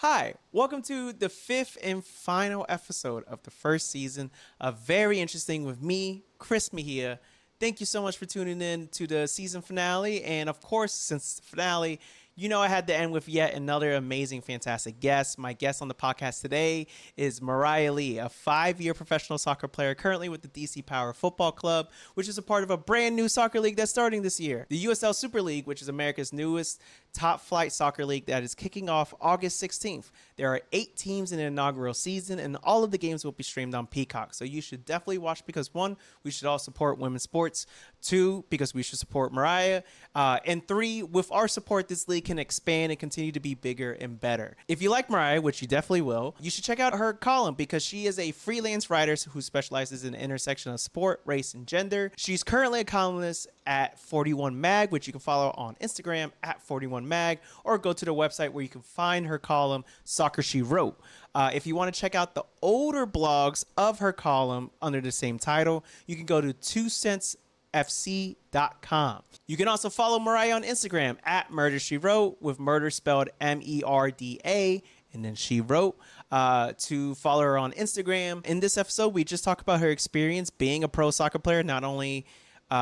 Hi, welcome to the fifth and final episode of the first season of Very Interesting with me, Chris Mejia. Thank you so much for tuning in to the season finale. And of course, since it's the finale, I had to end with yet another amazing, fantastic guest. My guest on the podcast today is Mariah Lee, a 5-year professional soccer player currently with the DC Power Football Club, which is a part of a brand new soccer league that's starting this year. The USL Super League, which is America's newest top flight soccer league that is kicking off August 16th. There are 8 teams in the inaugural season, and all of the games will be streamed on Peacock. So you should definitely watch because 1, we should all support women's sports. 2, because we should support Mariah. And 3, with our support, this league can expand and continue to be bigger and better. If you like Mariah, which you definitely will, you should check out her column because she is a freelance writer who specializes in the intersection of sport, race, and gender. She's currently a columnist at 41 Mag, which you can follow on Instagram at 41 Mag, or go to the website where you can find her column, Soccer She Wrote. If you want to check out the older blogs of her column under the same title, you can go to 2centsfc.com. You can also follow Mariah on Instagram at Murder She Wrote, with murder spelled MERDA, and then She Wrote, to follow her on Instagram. In this episode, we just talk about her experience being a pro soccer player, not only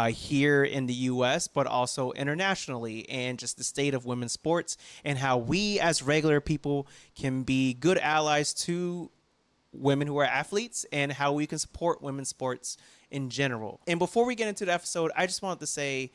here in the U.S., but also internationally, and just the state of women's sports and how we as regular people can be good allies to women who are athletes and how we can support women's sports in general. And before we get into the episode, I just wanted to say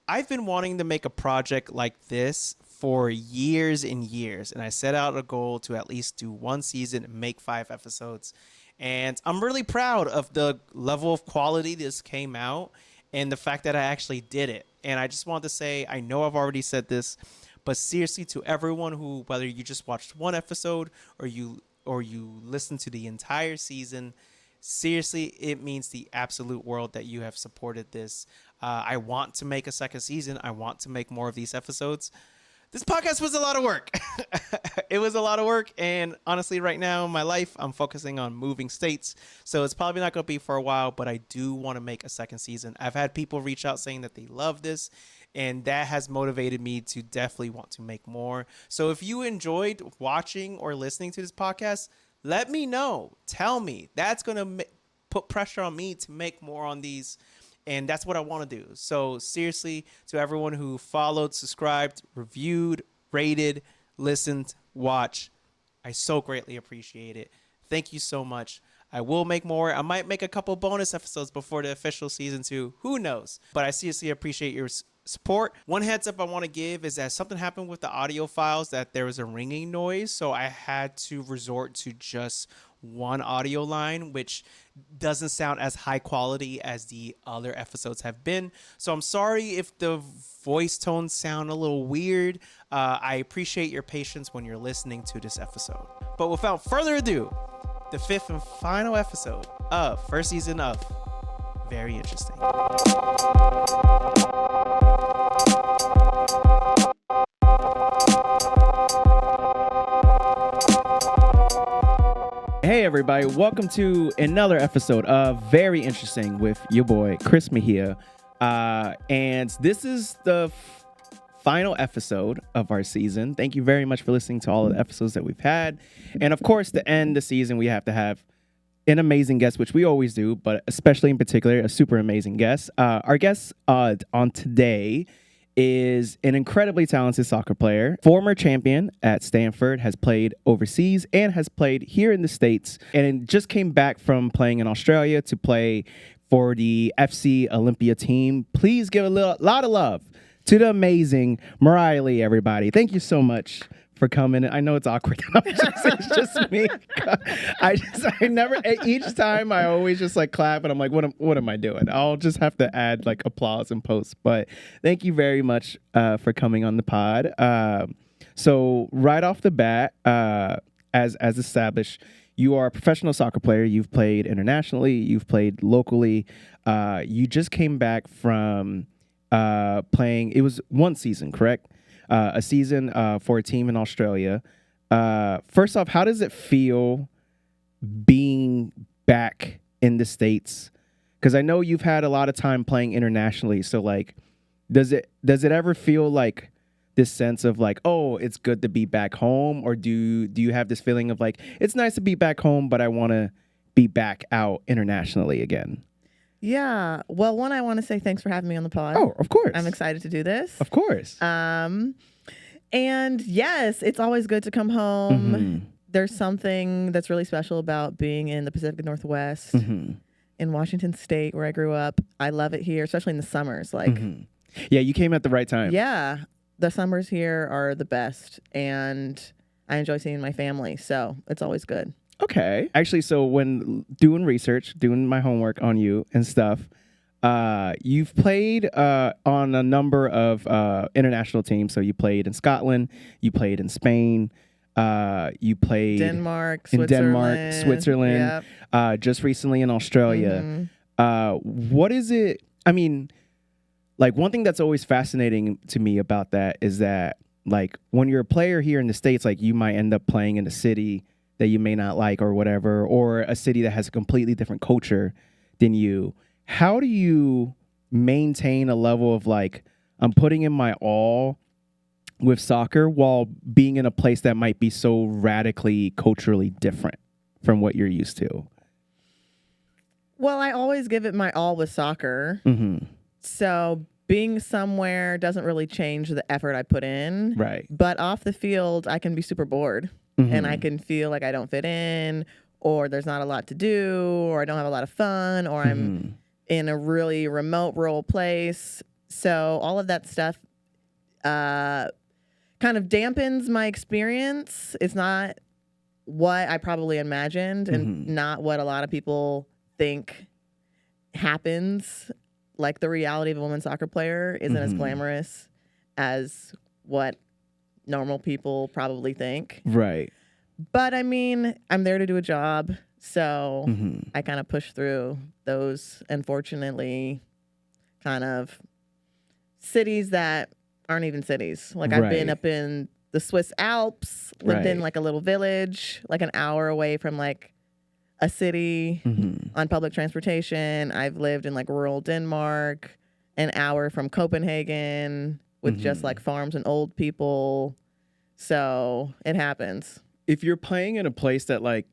I've been wanting to make a project like this for years and years, and I set out a goal to at least do 1 season and make 5 episodes. And I'm really proud of the level of quality this came out and the fact that I actually did it. And I just want to say, I know I've already said this, but seriously, to everyone who, whether you just watched 1 episode or you listened to the entire season, seriously, it means the absolute world that you have supported this. I want to make a second season. I want to make more of these episodes. This podcast was a lot of work. It was a lot of work. And honestly, right now in my life, I'm focusing on moving states. So it's probably not going to be for a while, but I do want to make a second season. I've had people reach out saying that they love this, and that has motivated me to definitely want to make more. So if you enjoyed watching or listening to this podcast, let me know. Tell me. That's going to put pressure on me to make more on these. And that's what I want to do. So seriously, to everyone who followed, subscribed, reviewed, rated, listened, watched, I so greatly appreciate it. Thank you so much. I will make more. I might make a couple bonus episodes before the official season 2. Who knows? But I seriously appreciate your support. One heads up I want to give is that something happened with the audio files, that there was a ringing noise. So I had to resort to just one audio line, which doesn't sound as high quality as the other episodes have been. So I'm sorry if the voice tones sound a little weird. I appreciate your patience when you're listening to this episode. But without further ado, the 5th and final episode of first season of Very Interesting. Hey everybody, welcome to another episode of Very Interesting with your boy Chris Mejia. And this is the final episode of our season. Thank you very much for listening to all of the episodes that we've had. And of course, to end the season, we have to have an amazing guest, which we always do, but especially in particular, a super amazing guest. Our guest on today is an incredibly talented soccer player, former champion at Stanford, has played overseas and has played here in the States, and just came back from playing in Australia to play for the FC Olympia team. Please give a lot of love to the amazing Mariah Lee, everybody. Thank you so much for coming. I know it's awkward. It's just me. I never, each time I always just like clap and I'm like, what am I doing? I'll just have to add like applause and post. But thank you very much for coming on the pod. So right off the bat, as established, you are a professional soccer player. You've played internationally. You've played locally. You just came back from playing. It was 1 season, correct? A season for a team in Australia. First off, how does it feel being back in the States? Because I know you've had a lot of time playing internationally. So, like, does it ever feel like this sense of like, oh, it's good to be back home? Or do you have this feeling of like, it's nice to be back home, but I want to be back out internationally again? Yeah. Well, one, I want to say thanks for having me on the pod. Oh, of course. I'm excited to do this. Of course. And yes, it's always good to come home. Mm-hmm. There's something that's really special about being in the Pacific Northwest, Mm-hmm. in Washington State, where I grew up. I love it here, especially in the summers. Like, Mm-hmm. Yeah, you came at the right time. yeah, the summers here are the best, and I enjoy seeing my family, so it's always good. Okay. Actually, so when doing research, doing my homework on you and stuff, you've played on a number of international teams. So you played in Scotland, you played in Spain, you played Denmark, in Denmark, Switzerland, Yep. just recently in Australia. What is it? I mean, like one thing that's always fascinating to me about that is that like when you're a player here in the States, like you might end up playing in a city that you may not like or whatever, or a city that has a completely different culture than you. How do you maintain a level of like, I'm putting in my all with soccer while being in a place that might be so radically culturally different from what you're used to? Well, I always give it my all with soccer. Mm-hmm. So being somewhere doesn't really change the effort I put in. Right. But off the field, I can be super bored. Mm-hmm. And I can feel like I don't fit in, or there's not a lot to do, or I don't have a lot of fun, or I'm in a really remote rural place. So all of that stuff kind of dampens my experience. It's not what I probably imagined and not what a lot of people think happens. Like the reality of a women's soccer player isn't as glamorous as what normal people probably think. Right. But I mean, I'm there to do a job. So I kind of push through those, unfortunately, kind of cities that aren't even cities. Like I've been up in the Swiss Alps, lived in like a little village, like an hour away from like a city on public transportation. I've lived in like rural Denmark, an hour from Copenhagen with just like farms and old people. So it happens. If you're playing in a place that like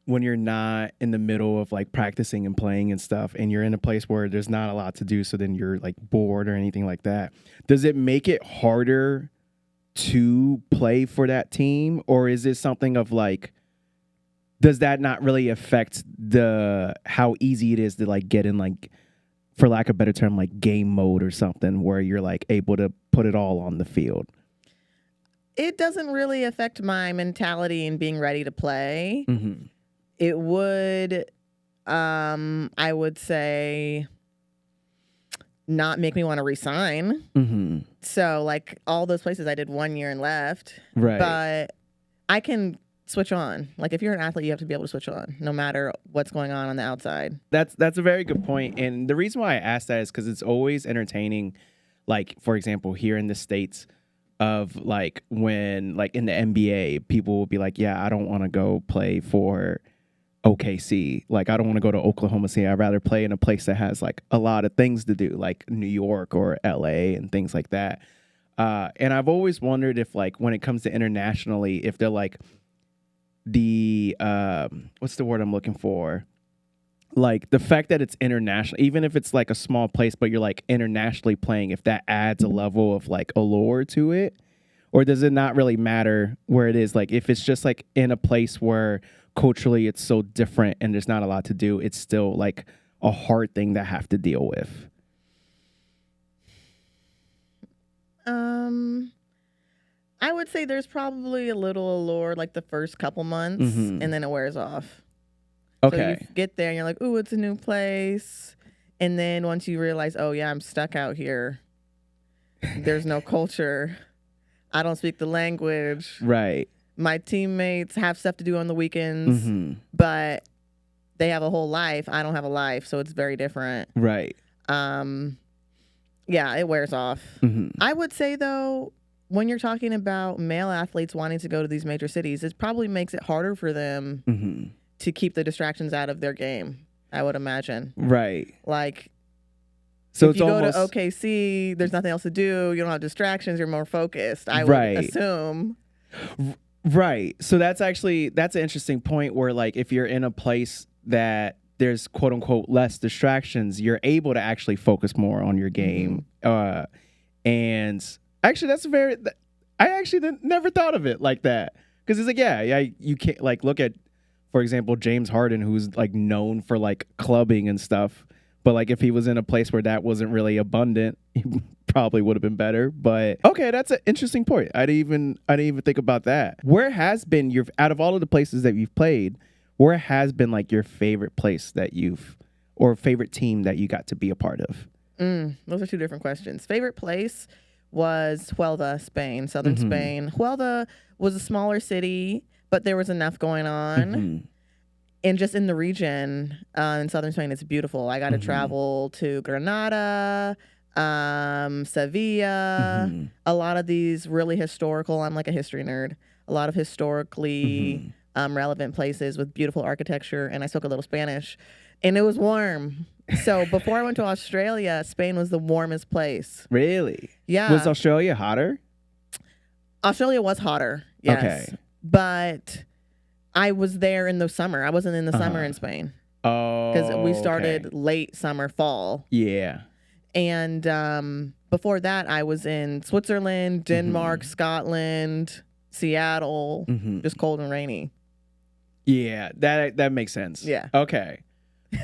when you're not in the middle of like practicing and playing and stuff, and you're in a place where there's not a lot to do, so then you're like bored or anything like that, does it make it harder to play for that team? Or is it something of like, does that not really affect how easy it is to like get in, like, for lack of a better term, like game mode or something where you're like able to put it all on the field? It doesn't really affect my mentality in being ready to play. It would, I would say, not make me want to resign. So like all those places I did 1 year and left. Right. But I can switch on. Like if you're an athlete, you have to be able to switch on no matter what's going on the outside. That's a very good point. And the reason why I asked that is because it's always entertaining. Like, for example, here in the States, of like when like in the NBA, people will be like, yeah, I don't want to go play for OKC. Like, I don't want to go to Oklahoma City. I'd rather play in a place that has like a lot of things to do, like New York or LA and things like that. And I've always wondered if like when it comes to internationally, if they're like the what's the word I'm looking for? Like the fact that it's international, even if it's like a small place, but you're like internationally playing, if that adds a level of like allure to it, or does it not really matter where it is? Like if it's just like in a place where culturally it's so different and there's not a lot to do, it's still like a hard thing to have to deal with. I would say there's probably a little allure like the first couple months and then it wears off. Okay. So you get there and you're like, ooh, it's a new place. And then once you realize, oh, yeah, I'm stuck out here. There's no culture. I don't speak the language. Right. My teammates have stuff to do on the weekends, but they have a whole life. I don't have a life, so it's very different. Right. Yeah, it wears off. I would say, though, when you're talking about male athletes wanting to go to these major cities, it probably makes it harder for them to keep the distractions out of their game, I would imagine. Right. Like, So if it's you almost go to OKC, there's nothing else to do. You don't have distractions. You're more focused. I would Right. assume. right. So that's an interesting point where like if you're in a place that there's quote unquote less distractions, you're able to actually focus more on your game. And actually, I actually never thought of it like that, because it's like yeah, you can't like look at, for example, James Harden, who's like known for like clubbing and stuff. But like if he was in a place where that wasn't really abundant, he probably would have been better. But okay, that's an interesting point. I didn't even think about that. Where has been your, out of all of the places that you've played, where has been like your favorite place that or favorite team that you got to be a part of? Those are two different questions. Favorite place was Huelva, Spain, southern Spain. Huelva was a smaller city, but there was enough going on. And just in the region, in southern Spain, it's beautiful. I got to travel to Granada, Sevilla, a lot of these really historical, I'm like a history nerd, a lot of historically relevant places with beautiful architecture. And I spoke a little Spanish, and it was warm. So before I went to Australia, Spain was the warmest place. Really? Yeah. Was Australia hotter? Australia was hotter, yes. Okay. But I was there in the summer. I wasn't in the summer in Spain. Oh, because we started late summer, fall. Yeah. And before that, I was in Switzerland, Denmark, Scotland, Seattle, just cold and rainy. Yeah, that makes sense. Yeah. Okay.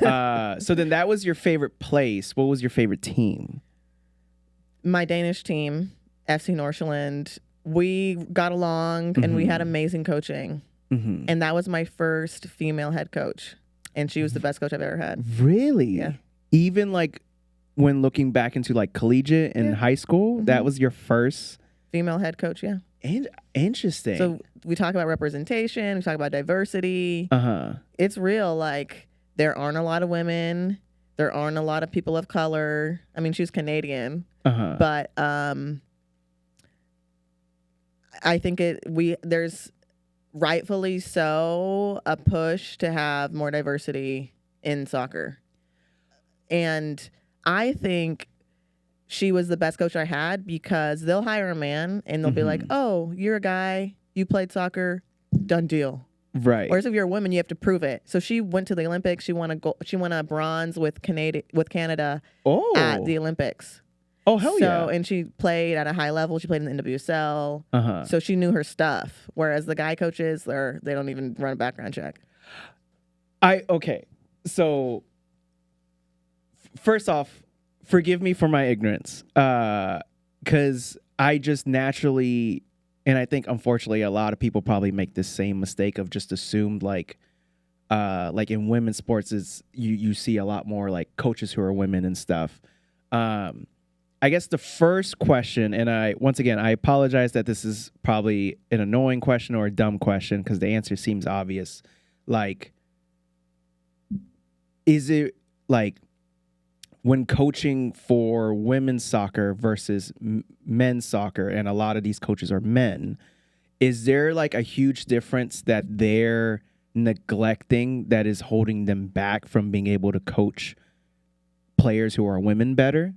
So then that was your favorite place. What was your favorite team? My Danish team, FC Nordsjælland, we got along and we had amazing coaching. And that was my first female head coach. And she was the best coach I've ever had. Really? Yeah. Even like when looking back into like collegiate and high school, that was your first female head coach, yeah. And interesting. So we talk about representation, we talk about diversity. It's real. Like, there aren't a lot of women. There aren't a lot of people of color. I mean, she's Canadian. But I think there's rightfully so a push to have more diversity in soccer. And I think she was the best coach I had, because they'll hire a man and they'll be like, oh, you're a guy, you played soccer, done deal. Right. Whereas if you're a woman, you have to prove it. So she went to the Olympics. She won a bronze with Canada at the Olympics. Oh, hell yeah. And she played at a high level. She played in the NWSL. So she knew her stuff. Whereas the guy coaches, they don't even run a background check. Okay. So first off, forgive me for my ignorance. Because I just naturally, and I think unfortunately a lot of people probably make the same mistake of just assumed like in women's sports is you see a lot more like coaches who are women and stuff. I guess the first question, and I apologize that this is probably an annoying question or a dumb question, because the answer seems obvious. Like, is it like when coaching for women's soccer versus men's soccer, and a lot of these coaches are men, is there like a huge difference that they're neglecting that is holding them back from being able to coach players who are women better?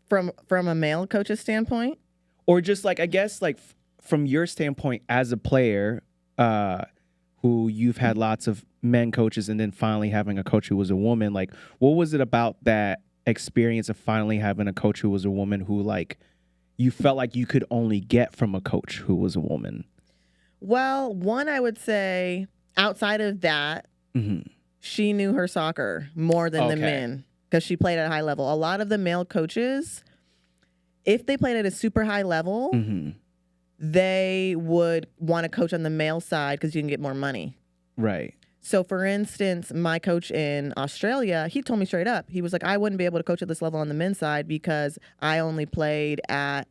From a male coach's standpoint? Or just like, I guess like from your standpoint as a player, who you've had lots of men coaches and then finally having a coach who was a woman, like what was it about that experience of finally having a coach who was a woman who like you felt like you could only get from a coach who was a woman? Well, one, I would say outside of that, she knew her soccer more than the men, because she played at a high level. A lot of the male coaches, if they played at a super high level, they would want to coach on the male side because you can get more money. Right. So, for instance, my coach in Australia, he told me straight up, he was like, I wouldn't be able to coach at this level on the men's side because I only played I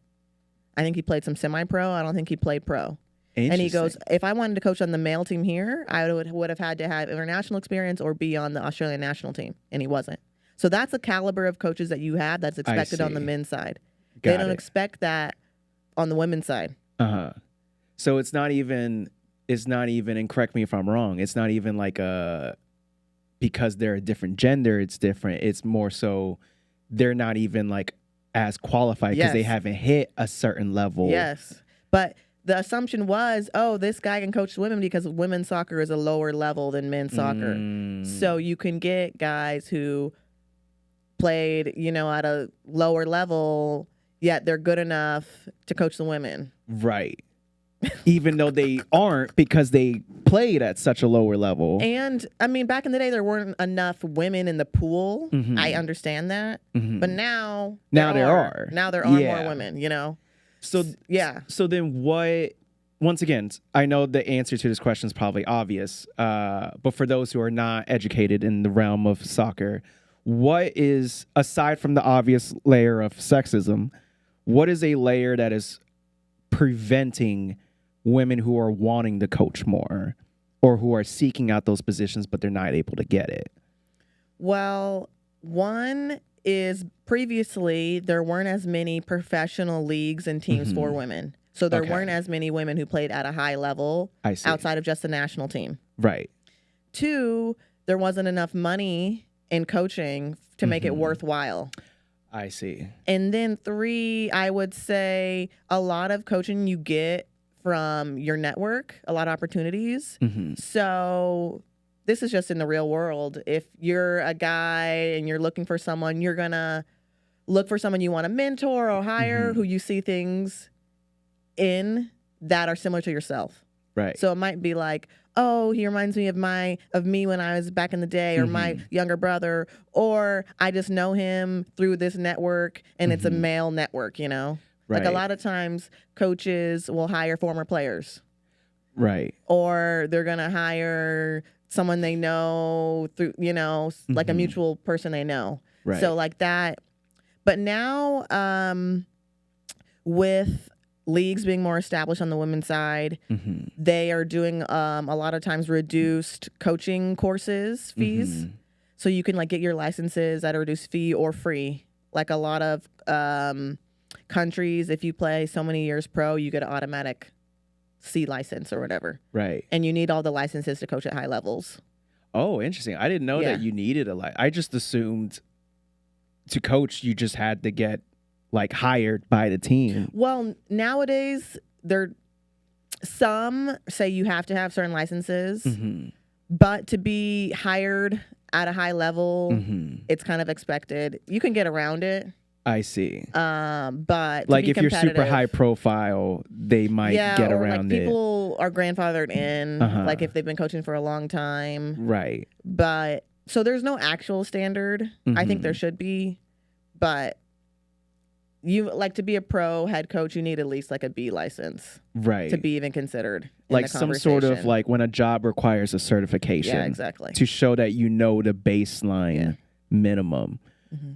think he played some semi-pro. I don't think he played pro. And he goes, if I wanted to coach on the male team here, I would have had to have international experience or be on the Australian national team. And he wasn't. So that's the caliber of coaches that you have that's expected on the men's side. They don't expect that on the women's side. So it's not even, and correct me if I'm wrong, it's not even like a because they're a different gender, it's different. It's more so they're not even like as qualified because they Yes. haven't hit a certain level. Yes. But the assumption was, oh, this guy can coach women because women's soccer is a lower level than men's soccer. So you can get guys who played, at a lower level, yet they're good enough to coach the women. Right. Even though they aren't because they played at such a lower level. And I mean, back in the day, there weren't enough women in the pool. I understand that. But now there are. Now there are Yeah. more women, So yeah. So then what, once again, I know the answer to this question is probably obvious, but for those who are not educated in the realm of soccer, what is, aside from the obvious layer of sexism, what is a layer that is preventing women who are wanting to coach more or who are seeking out those positions but they're not able to get it? Well, one is previously there weren't as many professional leagues and teams for women. So there weren't as many women who played at a high level outside of just the national team. Right. Two, there wasn't enough money in coaching to make it worthwhile. I see. And then three, I would say a lot of coaching you get from your network, a lot of opportunities. So this is just in the real world. If you're a guy and you're looking for someone, you're going to look for someone you want to mentor or hire who you see things in that are similar to yourself. Right. So it might be like, oh, he reminds me of me when I was back in the day, or my younger brother, or I just know him through this network and it's a male network, Like a lot of times coaches will hire former players. Right. Or they're going to hire someone they know through, like a mutual person they know. Right. So like that. But now with leagues being more established on the women's side, they are doing a lot of times reduced coaching courses fees. So you can like get your licenses at a reduced fee or free. Like a lot of countries, if you play so many years pro, you get an automatic C license or whatever. Right. And you need all the licenses to coach at high levels. Oh, interesting. I didn't know that you needed a license. I just assumed to coach, you just had to get like hired by the team. Well, nowadays, some say you have to have certain licenses, but to be hired at a high level, it's kind of expected. You can get around it. I see. But like if you're super high profile, they might get around like people are grandfathered in, like if they've been coaching for a long time. Right. But so there's no actual standard. I think there should be, but you like to be a pro head coach, you need at least like a B license, right, to be even considered. Like some sort of like when a job requires a certification, yeah, exactly, to show that you know the baseline minimum.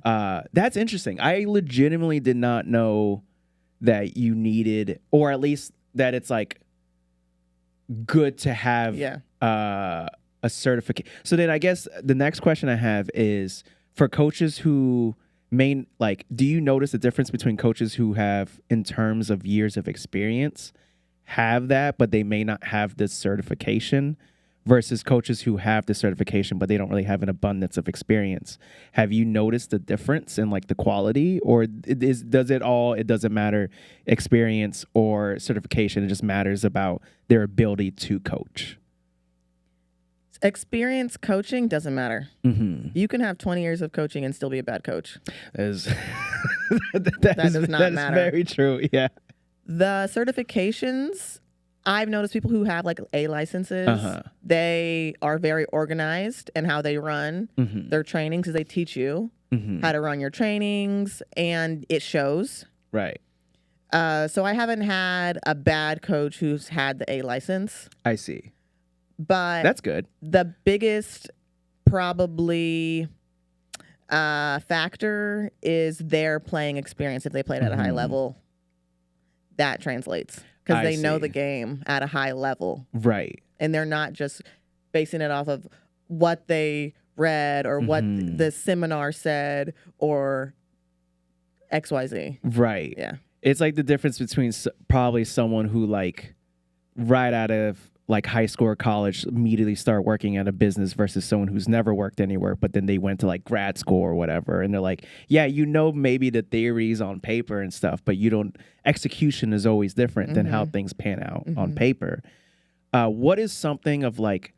That's interesting. I legitimately did not know that you needed, or at least that it's like good to have a certificate. So then I guess the next question I have is for coaches who do you notice the difference between coaches who have, in terms of years of experience, have that, but they may not have the certification, versus coaches who have the certification, but they don't really have an abundance of experience? Have you noticed the difference in like the quality, or it doesn't matter experience or certification? It just matters about their ability to coach. Experience coaching doesn't matter. You can have 20 years of coaching and still be a bad coach. That does not matter. Very true. Yeah. The certifications, I've noticed people who have like A licenses, they are very organized in how they run their trainings, because they teach you how to run your trainings, and it shows. Right. So I haven't had a bad coach who's had the A license. I see. But that's good. The biggest probably factor is their playing experience. If they played at a high level, that translates, because they know the game at a high level. Right. And they're not just basing it off of what they read or what the seminar said or XYZ. Right. Yeah. It's like the difference between probably someone who like right out of like high school or college immediately start working at a business versus someone who's never worked anywhere, but then they went to like grad school or whatever. And they're like, yeah, maybe the theories on paper and stuff, but execution is always different than how things pan out on paper. What is something of like,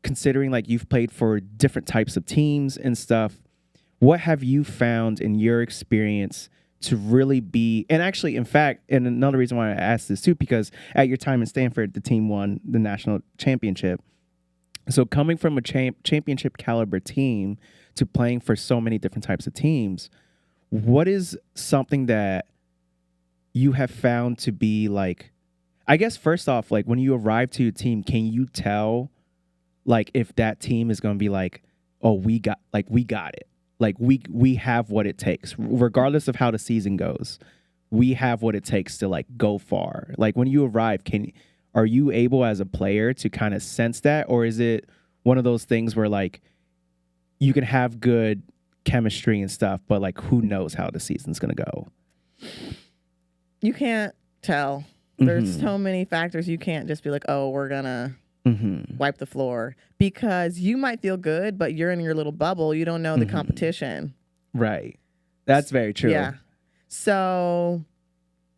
considering like you've played for different types of teams and stuff, what have you found in your experience to really be, and actually, in fact, and another reason why I asked this too, because at your time in Stanford, the team won the national championship. So coming from a championship caliber team to playing for so many different types of teams, what is something that you have found to be like, I guess first off, like when you arrive to your team, can you tell like if that team is going to be like, oh, we got it. Like we have what it takes, regardless of how the season goes. We have what it takes to like go far. Like when you arrive, are you able as a player to kind of sense that, or is it one of those things where like you can have good chemistry and stuff, but like who knows how the season's gonna go? You can't tell. There's so many factors. You can't just be like, oh, we're gonna wipe the floor, because you might feel good, but you're in your little bubble. You don't know the competition. Right. That's very true. Yeah. So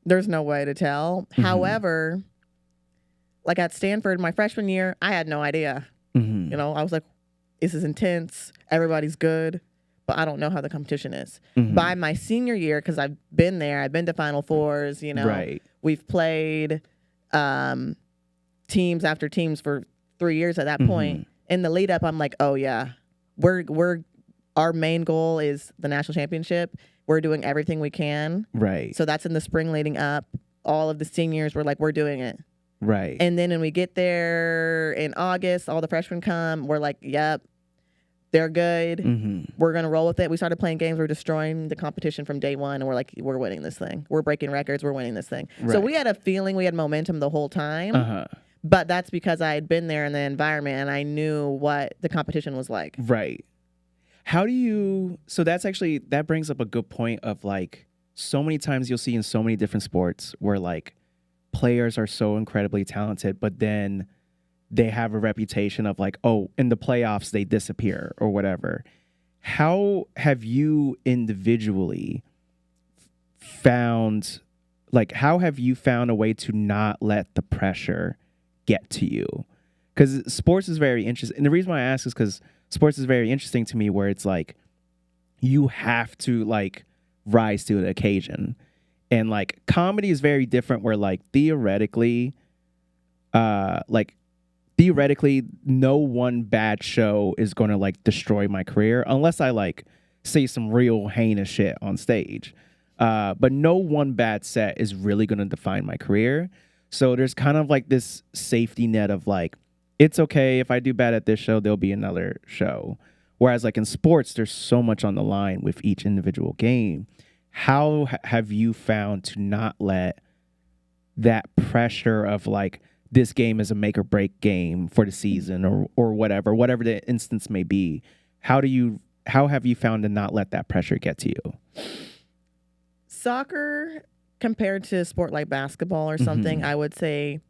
there's no way to tell. However, like at Stanford, my freshman year, I had no idea. You know, I was like, this is intense. Everybody's good, but I don't know how the competition is. By my senior year, because I've been there, I've been to Final Fours, you know, right. We've played teams after teams for 3 years at that point. In the lead up, I'm like, oh yeah, our main goal is the national championship. We're doing everything we can. Right. So that's in the spring leading up. All of the seniors were like, we're doing it. Right. And then when we get there in August, all the freshmen come. We're like, yep, they're good. We're going to roll with it. We started playing games. We're destroying the competition from day one. And we're like, we're winning this thing. We're breaking records. We're winning this thing. Right. So we had a feeling, we had momentum the whole time. But that's because I had been there in the environment and I knew what the competition was like. Right. So that brings up a good point of like, so many times you'll see in so many different sports where like players are so incredibly talented, but then they have a reputation of like, oh, in the playoffs, they disappear or whatever. How have you individually found a way to not let the pressure get to you? Because sports is very interesting. And the reason why I ask is because sports is very interesting to me, where it's like you have to like rise to the occasion. And like comedy is very different, where like theoretically no one bad show is going to like destroy my career unless I like say some real heinous shit on stage. But no one bad set is really going to define my career. So there's kind of like this safety net of like, it's okay if I do bad at this show, there'll be another show. Whereas like in sports, there's so much on the line with each individual game. How have you found to not let that pressure of like, this game is a make or break game for the season or whatever the instance may be. How have you found to not let that pressure get to you? Soccer, compared to a sport like basketball or something, I would say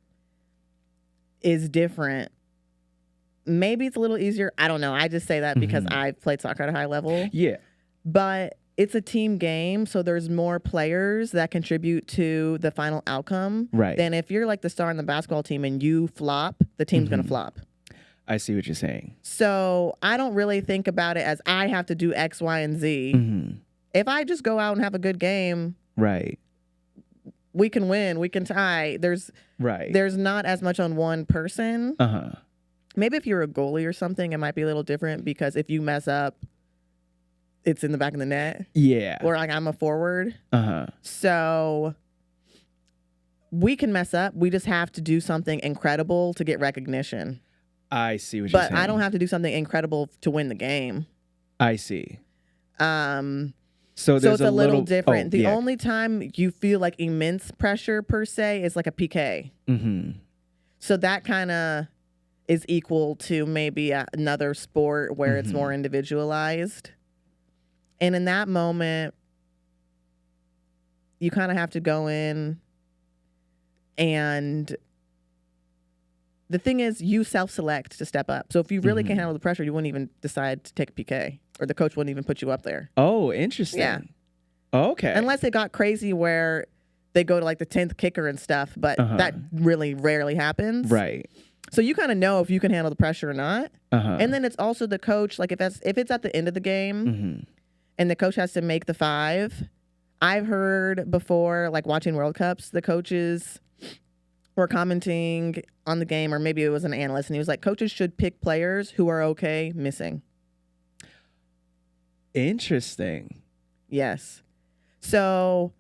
is different. Maybe it's a little easier. I don't know. I just say that because I've played soccer at a high level. Yeah. But it's a team game, so there's more players that contribute to the final outcome. Right. Than if you're like the star on the basketball team and you flop, the team's going to flop. I see what you're saying. So I don't really think about it as I have to do X, Y, and Z. If I just go out and have a good game, right, we can win, we can tie. There's not as much on one person. Maybe if you're a goalie or something, it might be a little different, because if you mess up, it's in the back of the net. Yeah. Or like I'm a forward. So we can mess up. We just have to do something incredible to get recognition. I see what you're saying. But I don't have to do something incredible to win the game. I see. So it's a little different. The only time you feel like immense pressure per se is like a PK. So that kind of is equal to maybe another sport where it's more individualized. And in that moment, you kind of have to go in and the thing is, you self-select to step up. So if you really can't handle the pressure, you wouldn't even decide to take a PK, or the coach wouldn't even put you up there. Oh, interesting. Yeah. Okay. Unless it got crazy where they go to like the 10th kicker and stuff, but that really rarely happens. Right. So you kind of know if you can handle the pressure or not. And then it's also the coach, like if it's at the end of the game and the coach has to make the 5. I've heard before, like watching World Cups, the coaches were commenting on the game, or maybe it was an analyst, and he was like, coaches should pick players who are okay missing. Interesting. Yes. So,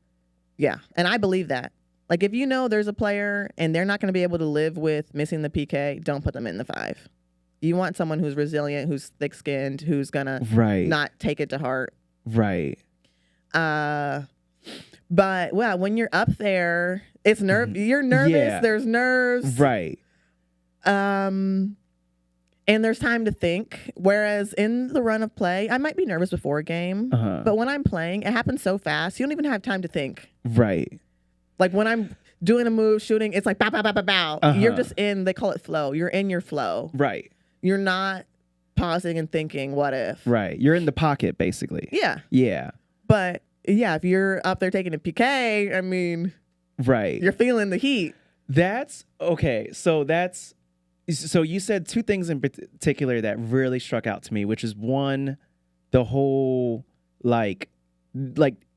yeah. And I believe that. Like, if you know there's a player and they're not going to be able to live with missing the PK, don't put them in the 5. You want someone who's resilient, who's thick-skinned, who's going to not take it to heart. Right. But, well, when you're up there, it's you're nervous. Yeah. There's nerves. Right. And there's time to think. Whereas in the run of play, I might be nervous before a game. But when I'm playing, it happens so fast, you don't even have time to think. Right. Like when I'm doing a move, shooting, it's like bow, bow, bow, bow, bow. You're just in, they call it flow. You're in your flow. Right. You're not pausing and thinking, what if? Right. You're in the pocket, basically. Yeah. Yeah. But yeah, if you're up there taking a PK, I mean, right. You're feeling the heat. That's okay. So you said 2 things in particular that really struck out to me, which is one, the whole like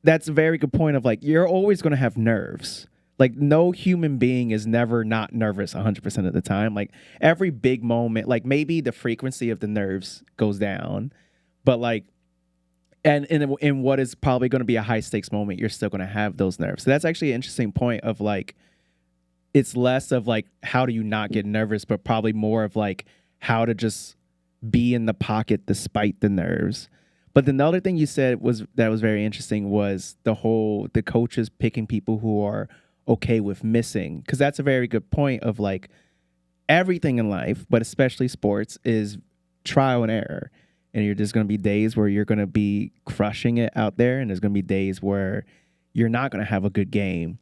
that's a very good point of like, you're always going to have nerves. Like no human being is never not nervous 100% of the time. Like every big moment, like maybe the frequency of the nerves goes down, but like, and in what is probably going to be a high stakes moment, you're still going to have those nerves. So that's actually an interesting point of like, it's less of like, how do you not get nervous, but probably more of like how to just be in the pocket despite the nerves. But then the other thing you said was very interesting was the coaches picking people who are okay with missing. Because that's a very good point of like everything in life, but especially sports, is trial and error. And you're just going to be days where you're going to be crushing it out there. And there's going to be days where you're not going to have a good game.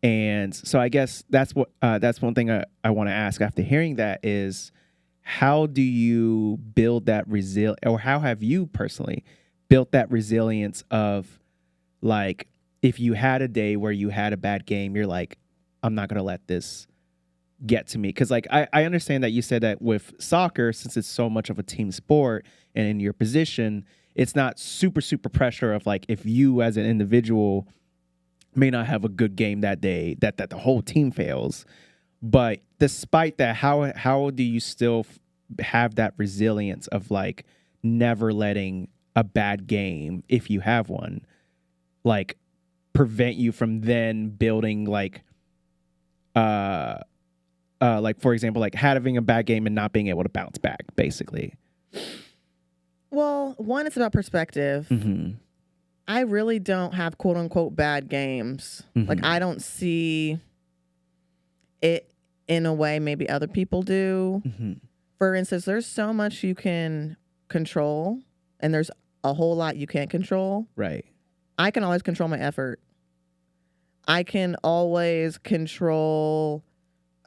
And so I guess that's one thing I want to ask after hearing that is, how do you build that or how have you personally built that resilience of like, if you had a day where you had a bad game, you're like, I'm not going to let this get to me. Because like, I understand that you said that with soccer, since it's so much of a team sport and in your position, it's not super, super pressure of like, if you as an individual may not have a good game that day, that the whole team fails. But despite that, how do you still have that resilience of like never letting a bad game, if you have one, like prevent you from then building like for example, like having a bad game and not being able to bounce back, basically? Well, one, it's about perspective. I really don't have quote unquote bad games. Like I don't see it in a way maybe other people do. For instance, there's so much you can control and there's a whole lot you can't control. Right. I can always control my effort. I can always control,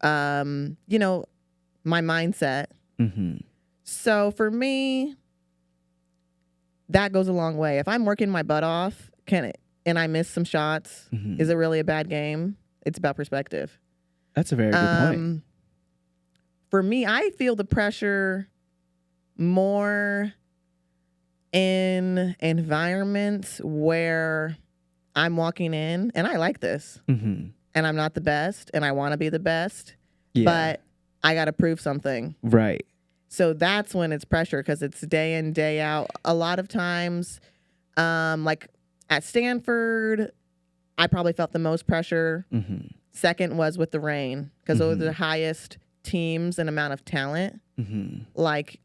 my mindset. So for me, that goes a long way. If I'm working my butt off, and I miss some shots, is it really a bad game? It's about perspective. That's a very good point. For me, I feel the pressure more in environments where I'm walking in, and I like this, and I'm not the best, and I want to be the best, but I got to prove something. Right. So that's when it's pressure, because it's day in, day out. A lot of times, like at Stanford, I probably felt the most pressure. Second was with the rain, because those are the highest teams and amount of talent. Like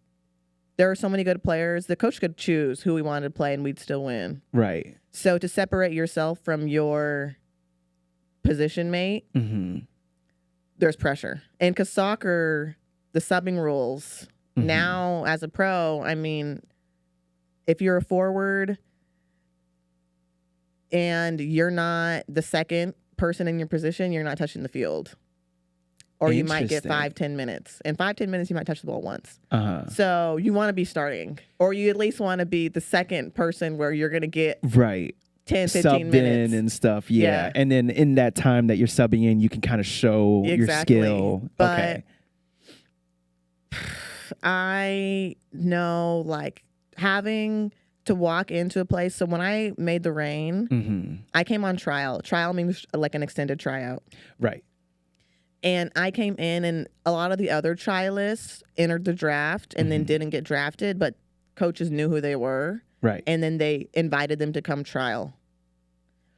there were so many good players. The coach could choose who we wanted to play and we'd still win. Right. So to separate yourself from your position mate, there's pressure. And because soccer, the subbing rules, now as a pro, I mean, if you're a forward and you're not the second person in your position, you're not touching the field. or you might get Interesting. 5-10 minutes. In 5-10 minutes, you might touch the ball once. Uh-huh. So you want to be starting, or you at least want to be the second person where you're going to get Right. 10-15 Subbed minutes. in and stuff. Yeah. Yeah. And then in that time that you're subbing in, you can kind of show your skill. But Okay. I know, like, having to walk into a place. So when I made the rain, Mm-hmm. I came on trial. Trial means like an extended tryout. Right. And I came in, and a lot of the other trialists entered the draft and then didn't get drafted, but coaches knew who they were. Right. And then they invited them to come trial.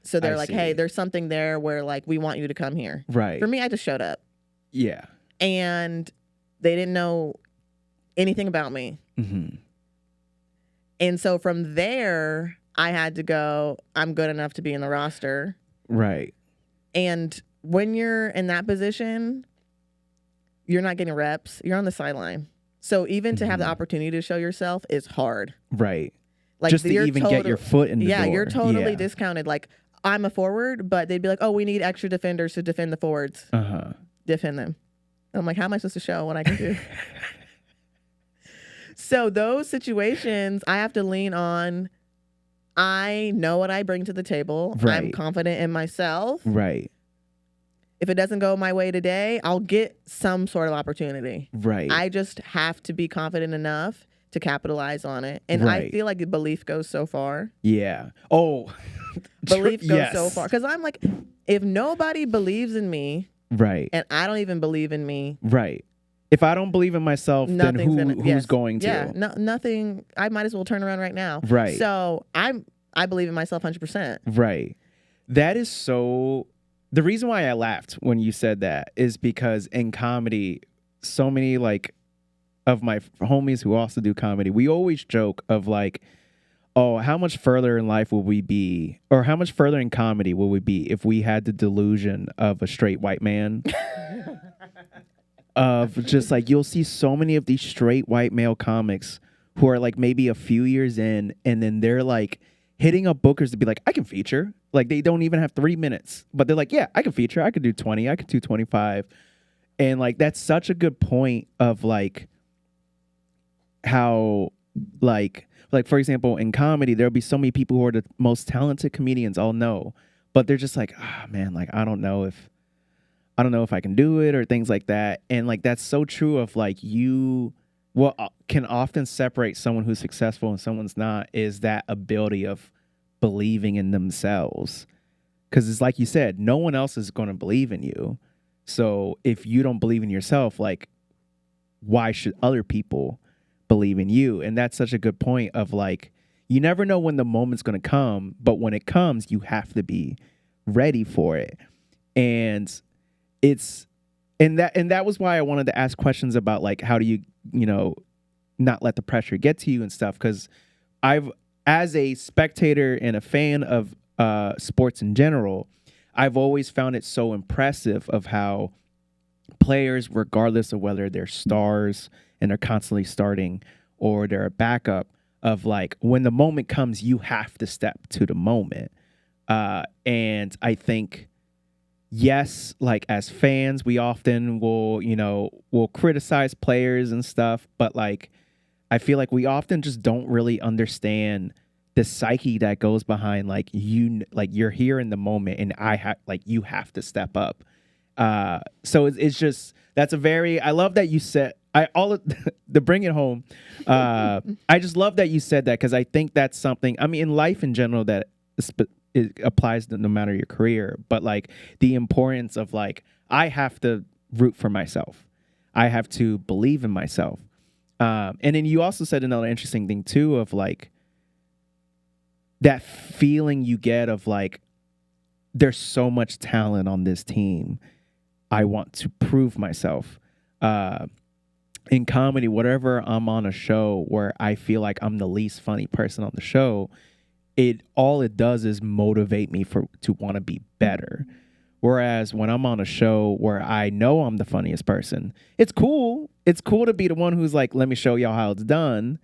So they're I like, see. hey, there's something there where, like, we want you to come here. Right. For me, I just showed up. Yeah. And they didn't know anything about me. Mm-hmm. And so from there, I had to go, I'm good enough to be in the roster. Right. And when you're in that position, you're not getting reps. You're on the sideline. So even to have the opportunity to show yourself is hard. Right. Like, Just to even get your foot in the door. Yeah, you're totally Yeah. discounted. Like, I'm a forward, but they'd be like, oh, we need extra defenders to defend the forwards. Uh-huh. Defend them. And I'm like, how am I supposed to show what I can do? So those situations, I have to lean on, I know what I bring to the table. I'm Right. confident in myself. Right. If it doesn't go my way today, I'll get some sort of opportunity. Right. I just have to be confident enough to capitalize on it. And I Right. feel like the belief goes so far. Yeah. Oh. Belief goes Yes. so far. Because I'm like, if nobody believes in me Right. and I don't even believe in me, Right. If I don't believe in myself, then nothing's who's yes. going to? Yeah, nothing. I might as well turn around right now. Right. So I believe in myself 100%. Right. That is so. The reason why I laughed when you said that is because in comedy, so many like of my homies who also do comedy, we always joke of like, oh, how much further in life will we be, or how much further in comedy will we be if we had the delusion of a straight white man? Of just like, you'll see so many of these straight white male comics who are like maybe a few years in, and then they're like hitting up bookers to be like, I can feature. Like, they don't even have 3 minutes, but they're like, yeah, I can feature. I could do 20. I could do 25. And like, that's such a good point of like how like for example, in comedy, there'll be so many people who are the most talented comedians I'll know, but they're just like, man, like, I don't know if I can do it, or things like that. And like, that's so true of like, what can often separate someone who's successful and someone's not is that ability of believing in themselves. Because it's like you said, no one else is going to believe in you. So if you don't believe in yourself, like, why should other people believe in you? And that's such a good point of like, you never know when the moment's going to come, but when it comes, you have to be ready for it. And that was why I wanted to ask questions about like, how do you not let the pressure get to you and stuff. Because as a spectator and a fan of sports in general, I've always found it so impressive of how players, regardless of whether they're stars and they're constantly starting or they're a backup, of like, when the moment comes, you have to step to the moment. And I think, yes, like as fans, we often will criticize players and stuff, but like, I feel like we often just don't really understand the psyche that goes behind like, you're here in the moment, and you have to step up. So it's just, I love that you said, to bring it home. I just love that you said that, because I think that's something, I mean, in life in general, that it applies to no matter your career, but like the importance of like, I have to root for myself. I have to believe in myself. And then you also said another interesting thing too, of like that feeling you get of like, there's so much talent on this team. I want to prove myself. In comedy, whatever, I'm on a show where I feel like I'm the least funny person on the show, all it does is motivate me to want to be better. Whereas when I'm on a show where I know I'm the funniest person, it's cool. It's cool to be the one who's like, let me show y'all how it's done.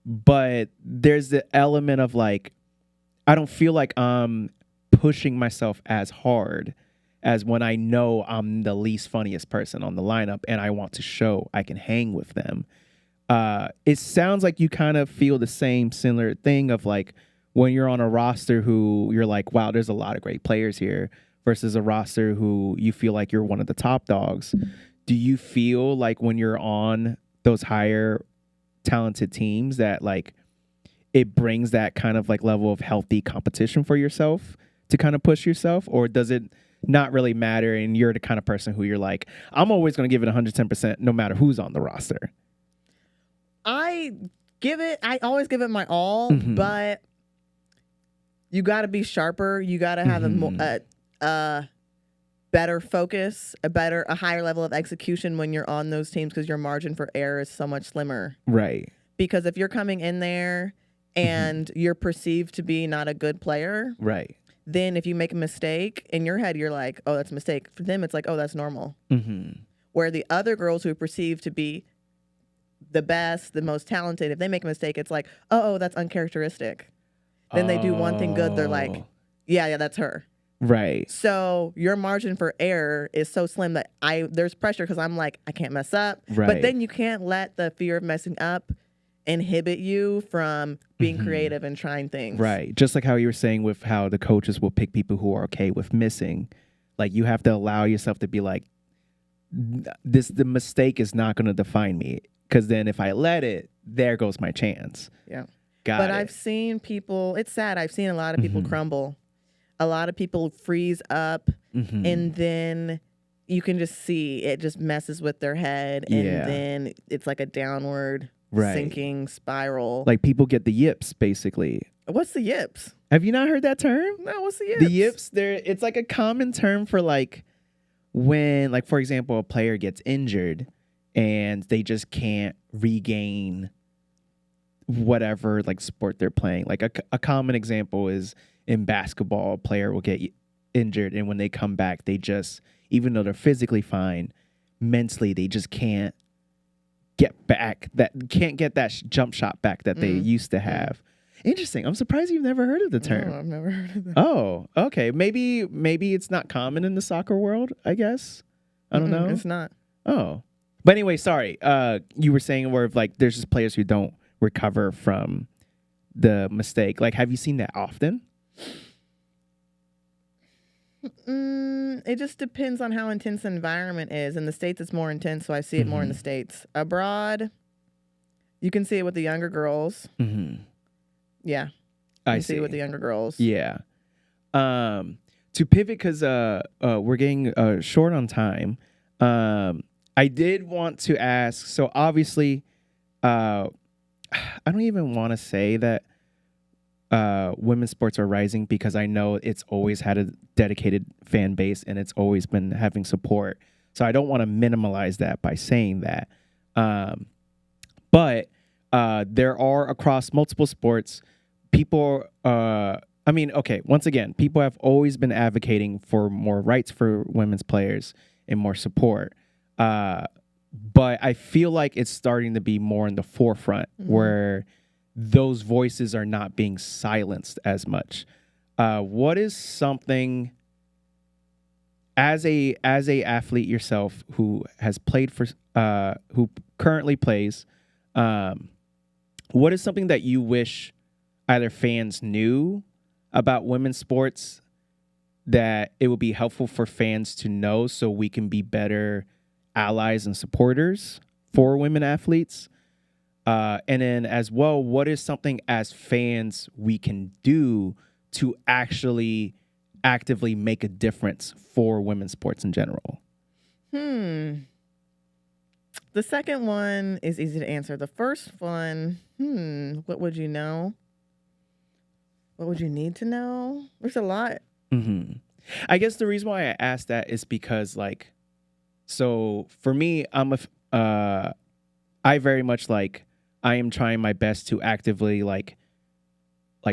But there's the element of like, I don't feel like I'm pushing myself as hard as when I know I'm the least funniest person on the lineup and I want to show I can hang with them. It sounds like you kind of feel the same similar thing of like when you're on a roster who you're like, wow, there's a lot of great players here versus a roster who you feel like you're one of the top dogs. Do you feel like when you're on those higher talented teams that like it brings that kind of like level of healthy competition for yourself to kind of push yourself, or does it not really matter and you're the kind of person who you're like, I'm always going to give it 110% no matter who's on the roster? I always give it my all, but you got to be sharper. You got to have a better focus, a higher level of execution when you're on those teams because your margin for error is so much slimmer. Right. Because if you're coming in there and you're perceived to be not a good player, right, then if you make a mistake, in your head, you're like, oh, that's a mistake. For them, it's like, oh, that's normal. Where the other girls who are perceived to be the best, the most talented, if they make a mistake, it's like, oh, that's uncharacteristic. Then they do one thing good, they're like, yeah, that's her. Right. So your margin for error is so slim that there's pressure because I'm like, I can't mess up. Right. But then you can't let the fear of messing up inhibit you from being creative and trying things. Right. Just like how you were saying with how the coaches will pick people who are okay with missing. Like you have to allow yourself to be like, the mistake is not going to define me. Because then if I let it, there goes my chance. Yeah. But I've seen people, it's sad. I've seen a lot of people crumble. A lot of people freeze up and then you can just see it just messes with their head. And then it's like a downward sinking spiral. Like people get the yips, basically. What's the yips? Have you not heard that term? No, what's the yips? The yips, it's like a common term for like when, like, for example, a player gets injured and they just can't regain whatever like sport they're playing. Like a common example is in basketball, a player will get injured and when they come back, they just, even though they're physically fine, mentally they just can't get that jump shot back that they used to have. Interesting. I'm surprised you've never heard of the term. No, I've never heard of that. Oh, okay. Maybe it's not common in the soccer world, I guess. I don't know. It's not. Oh. But anyway, sorry. You were saying where like there's just players who don't recover from the mistake. Like, have you seen that often? It just depends on how intense the environment is. In the States, it's more intense, so I see it more in the States. Abroad, you can see it with the younger girls. Yeah. I see it with the younger girls. Yeah. To pivot, because we're getting short on time, I did want to ask, so obviously, I don't even want to say that women's sports are rising because I know it's always had a dedicated fan base and it's always been having support. So I don't want to minimalize that by saying that. But there are across multiple sports, people, once again, people have always been advocating for more rights for women's players and more support. But I feel like it's starting to be more in the forefront where those voices are not being silenced as much. What is something as a athlete yourself who has played for who currently plays, what is something that you wish either fans knew about women's sports that it would be helpful for fans to know so we can be better allies and supporters for women athletes? And then as well, what is something as fans we can do to actually actively make a difference for women's sports in general? The second one is easy to answer. The first one, what would you know? What would you need to know? There's a lot. I guess the reason why I asked that is because, like, so for me, I very much like, I am trying my best to actively like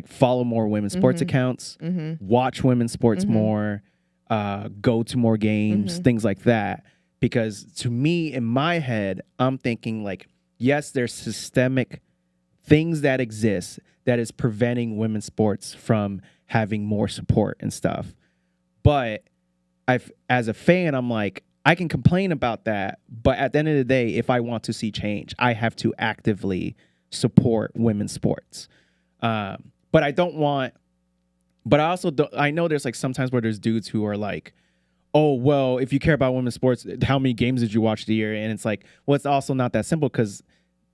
follow more women's sports accounts, watch women's sports more, go to more games, things like that. Because to me, in my head, I'm thinking like, yes, there's systemic things that exist that is preventing women's sports from having more support and stuff. But as a fan, I'm like, I can complain about that, but at the end of the day, if I want to see change, I have to actively support women's sports. But I don't want, but I also don't, I know there's like sometimes where there's dudes who are like, oh, well, if you care about women's sports, how many games did you watch the year? And it's like, well, it's also not that simple because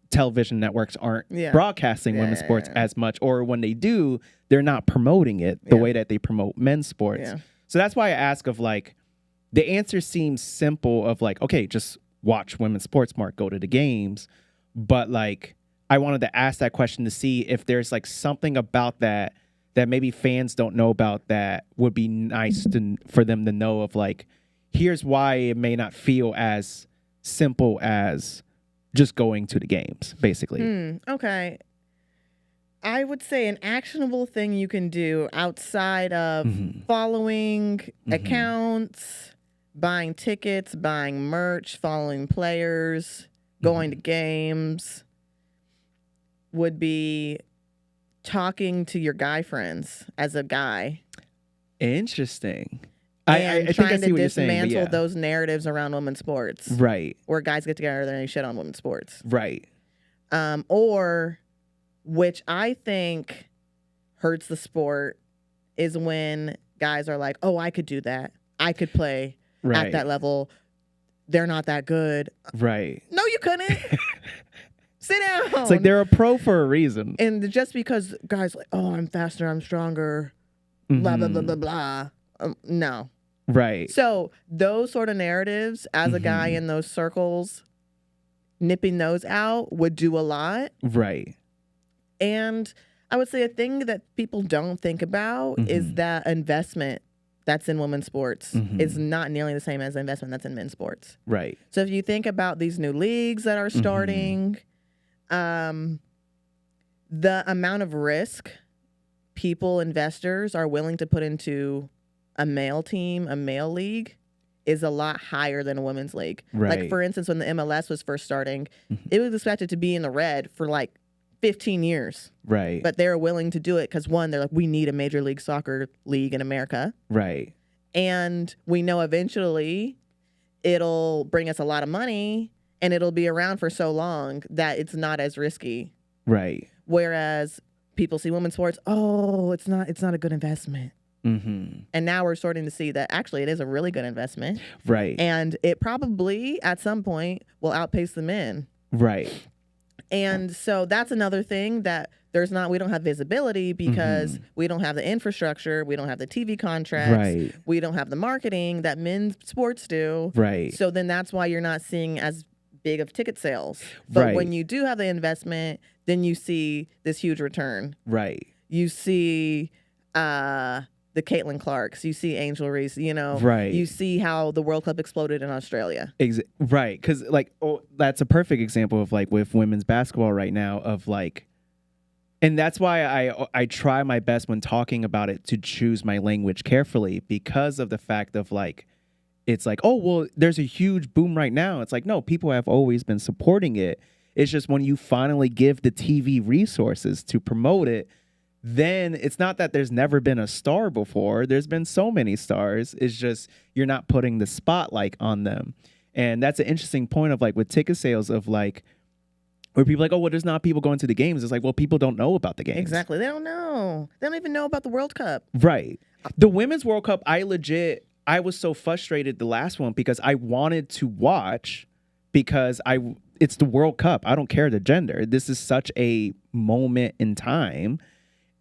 television networks aren't broadcasting women's sports as much, or when they do, they're not promoting it the way that they promote men's sports. Yeah. So that's why I ask of like, the answer seems simple of like, okay, just watch women's sports, Mark, go to the games. But like, I wanted to ask that question to see if there's like something about that maybe fans don't know about that would be nice for them to know of like, here's why it may not feel as simple as just going to the games, basically. Okay. I would say an actionable thing you can do outside of following accounts, buying tickets, buying merch, following players, going to games, would be talking to your guy friends as a guy. Interesting. And I trying think I see to what you're saying, dismantle those narratives around women's sports. Right. Where guys get together and they shit on women's sports. Right. Or, which I think hurts the sport, is when guys are like, oh, I could do that. I could play at that level. They're not that good. Right. No, you couldn't. Sit down. It's like they're a pro for a reason. And just because guys like, oh, I'm faster, I'm stronger, blah, blah, blah, blah, blah. No. Right. So those sort of narratives, as a guy in those circles, nipping those out would do a lot. Right. And I would say a thing that people don't think about is that investment that's in women's sports is not nearly the same as the investment that's in men's sports. Right. So if you think about these new leagues that are starting, the amount of risk investors are willing to put into a male team, a male league, is a lot higher than a women's league. Right. Like, for instance, when the MLS was first starting, it was expected to be in the red for like 15 years. Right. But they were willing to do it because, one, they're like, we need a Major League Soccer league in America. Right. And we know eventually it'll bring us a lot of money and it'll be around for so long that it's not as risky. Right. Whereas people see women's sports, oh, it's not a good investment. And now we're starting to see that actually it is a really good investment. Right. And it probably at some point will outpace the men. Right. And so that's another thing that we don't have visibility because we don't have the infrastructure, we don't have the TV contracts, we don't have the marketing that men's sports do. Right. So then that's why you're not seeing as big of ticket sales. But when you do have the investment, then you see this huge return. Right. You see the Caitlin Clarks, you see Angel Reese, you see how the World Cup exploded in Australia. Right. Because like, that's a perfect example of like with women's basketball right now of like, and that's why I try my best when talking about it to choose my language carefully, because of the fact of like, it's like, oh, well, there's a huge boom right now. It's like, no, people have always been supporting it. It's just when you finally give the TV resources to promote it, then it's not that there's never been a star before. There's been so many stars. It's just you're not putting the spotlight on them. And that's an interesting point of like with ticket sales of like, where people are like, oh, well, there's not people going to the games. It's like, well, people don't know about the games. Exactly. They don't know. They don't even know about the World Cup. Right. The Women's World Cup, I was so frustrated the last one because I wanted to watch because it's the World Cup. I don't care the gender. This is such a moment in time.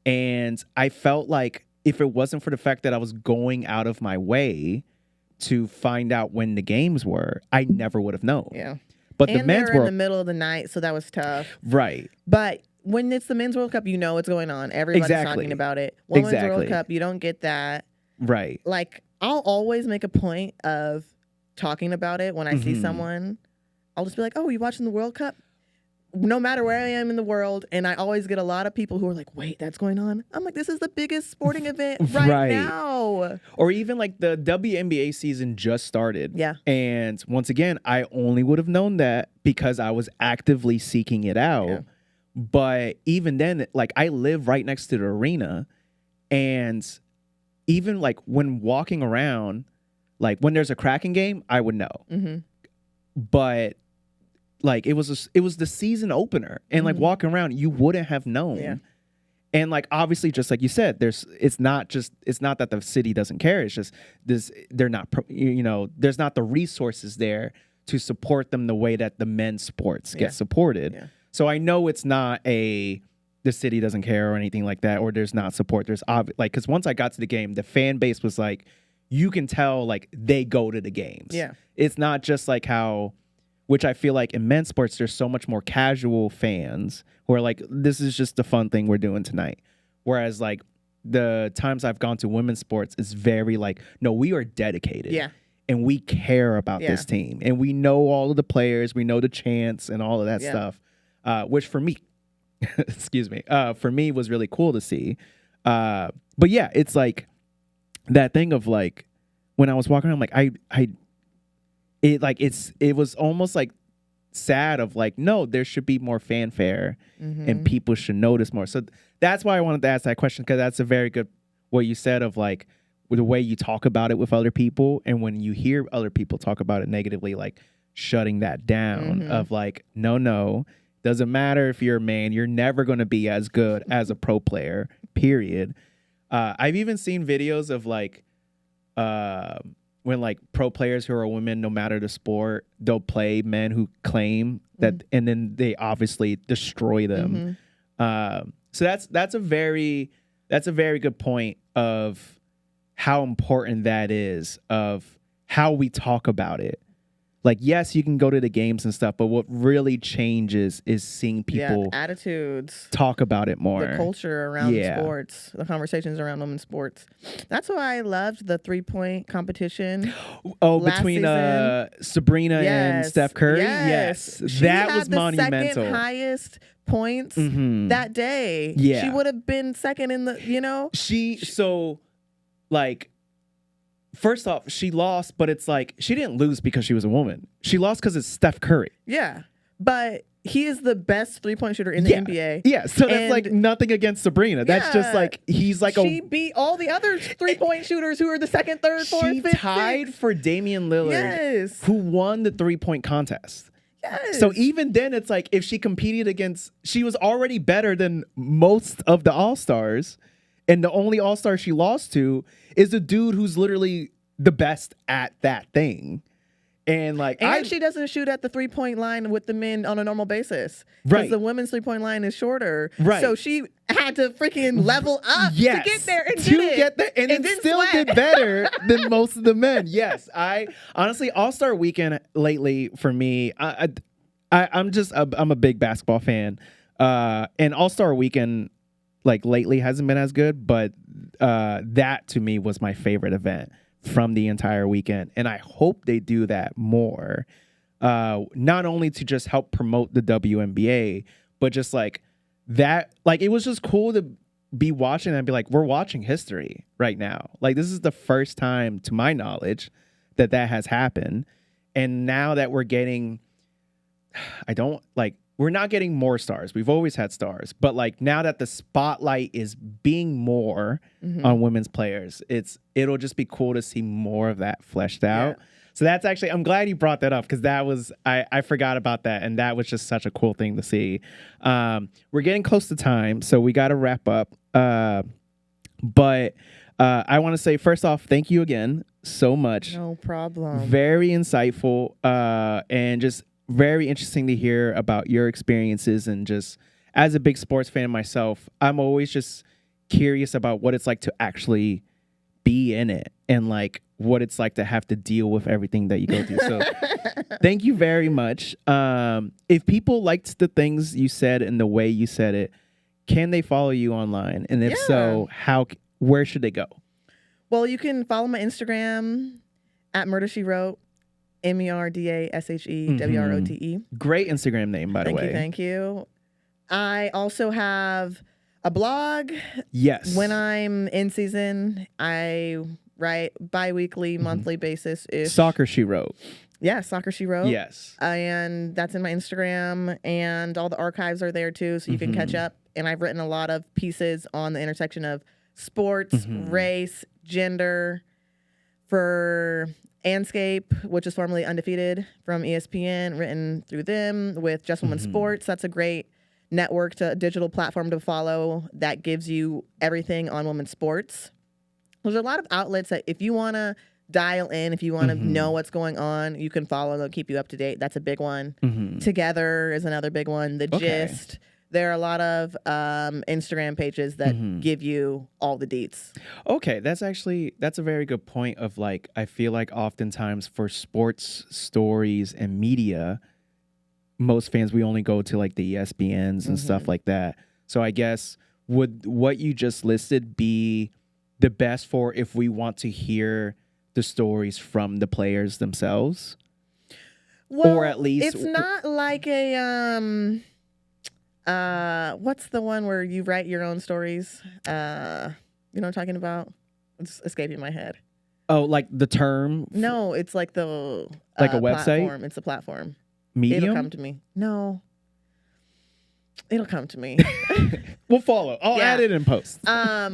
And I felt like if it wasn't for the fact that I was going out of my way to find out when the games were, I never would have known. Yeah. But and the men's in the middle of the night, so that was tough. Right. But when it's the men's World Cup, you know what's going on. Everybody's talking about it. Women's World Cup, you don't get that. Right. Like, I'll always make a point of talking about it when I see someone. I'll just be like, oh, you watching the World Cup? No matter where I am in the world, and I always get a lot of people who are like, wait, that's going on? I'm like, this is the biggest sporting event right now. Or even like the WNBA season just started. Yeah. And once again, I only would have known that because I was actively seeking it out. Yeah. But even then, like I live right next to the arena, and even like when walking around, Like when there's a Kraken game, I would know. Mm-hmm. But like it was the season opener, and like walking around, you wouldn't have known. Yeah. And like obviously, just like you said, it's not that the city doesn't care. It's just they're not there's not the resources there to support them the way that the men's sports get supported. Yeah. So I know it's not the city doesn't care or anything like that, or there's not support. There's because once I got to the game, the fan base was like, you can tell like they go to the games. Yeah. It's not just like how, which I feel like in men's sports, there's so much more casual fans who are like, this is just a fun thing we're doing tonight. Whereas like the times I've gone to women's sports is very like, no, we are dedicated. Yeah. And we care about this team. And we know all of the players, we know the chants and all of that stuff. Which for me, excuse me, for me was really cool to see. But yeah, it's like that thing of like when I was walking around, like it was almost like sad of like, no, there should be more fanfare and people should notice more. So that's why I wanted to ask that question, because that's a very good what you said of like the way you talk about it with other people, and when you hear other people talk about it negatively, like shutting that down of like, no, doesn't matter if you're a man, you're never going to be as good as a pro player, period. I've even seen videos of like when like pro players who are women, no matter the sport, they'll play men who claim that, and then they obviously destroy them. So that's a very good point of how important that is, of how we talk about it. Like, yes, you can go to the games and stuff, but what really changes is seeing people attitudes, talk about it more. The culture around sports, the conversations around women's sports. That's why I loved the 3-point competition. Between Sabrina and Steph Curry? Yes. That was monumental. Second highest points that day. Yeah. She would have been second in the, like, first off, she lost, but it's like she didn't lose because she was a woman. She lost because it's Steph Curry. Yeah, but he is the best 3-point shooter in the NBA. Yeah, so that's like nothing against Sabrina. That's just like she beat all the other 3-point shooters who are the second, third, fourth, fifth. She tied for Damian Lillard, who won the 3-point contest. Yes. So even then, it's like if she competed against, she was already better than most of the All-Stars. And the only All-Star she lost to is a dude who's literally the best at that thing. And like, she doesn't shoot at the 3-point line with the men on a normal basis. Right. Because the women's 3-point line is shorter. Right. So she had to freaking level up to get there and and still did better than most of the men. Yes. I honestly, All-Star Weekend lately for me, I'm a big basketball fan. And All-Star Weekend like lately hasn't been as good, but that to me was my favorite event from the entire weekend, and I hope they do that more, not only to just help promote the WNBA, but just like that, like it was just cool to be watching and be like, we're watching history right now. Like this is the first time to my knowledge that has happened, and now that we're getting, we're not getting more stars. We've always had stars. But like now that the spotlight is being more on women's players, it'll just be cool to see more of that fleshed out. Yeah. So that's actually, I'm glad you brought that up, because that was, I forgot about that. And that was just such a cool thing to see. We're getting close to time, so we got to wrap up. But I want to say, first off, thank you again so much. No problem. Very insightful, and just very interesting to hear about your experiences. And just as a big sports fan myself, I'm always just curious about what it's like to actually be in it, and like what it's like to have to deal with everything that you go through. So thank you very much. If people liked the things you said and the way you said it, can they follow you online? And if so, where should they go? Well, you can follow my Instagram at Murder She Wrote. MERDASHEWROTE. Great Instagram name, by the way. Thank you. I also have a blog. Yes. When I'm in season, I write bi-weekly, monthly basis. Soccer She Wrote. Yeah, Soccer She Wrote. Yes. And that's in my Instagram, and all the archives are there too, so you can catch up. And I've written a lot of pieces on the intersection of sports, race, gender, for Anscape, which is formerly Undefeated from ESPN, written through them with Just Women Sports. That's a great network digital platform to follow that gives you everything on women's sports. There's a lot of outlets that if you want to dial in, if you want to know what's going on, you can follow. They'll keep you up to date. That's a big one. Together is another big one. The Gist. There are a lot of Instagram pages that give you all the deets. Okay, that's a very good point of like, I feel like oftentimes for sports stories and media, most fans, we only go to like the ESPNs and stuff like that. So I guess would what you just listed be the best for if we want to hear the stories from the players themselves? Well, or at least it's not like a what's the one where you write your own stories? You know what I'm talking about? It's escaping my head. Oh, like the term? No, it's like the like a website? Platform. It's a platform. Medium? It'll come to me. No. It'll come to me. We'll follow. I'll add it in post. I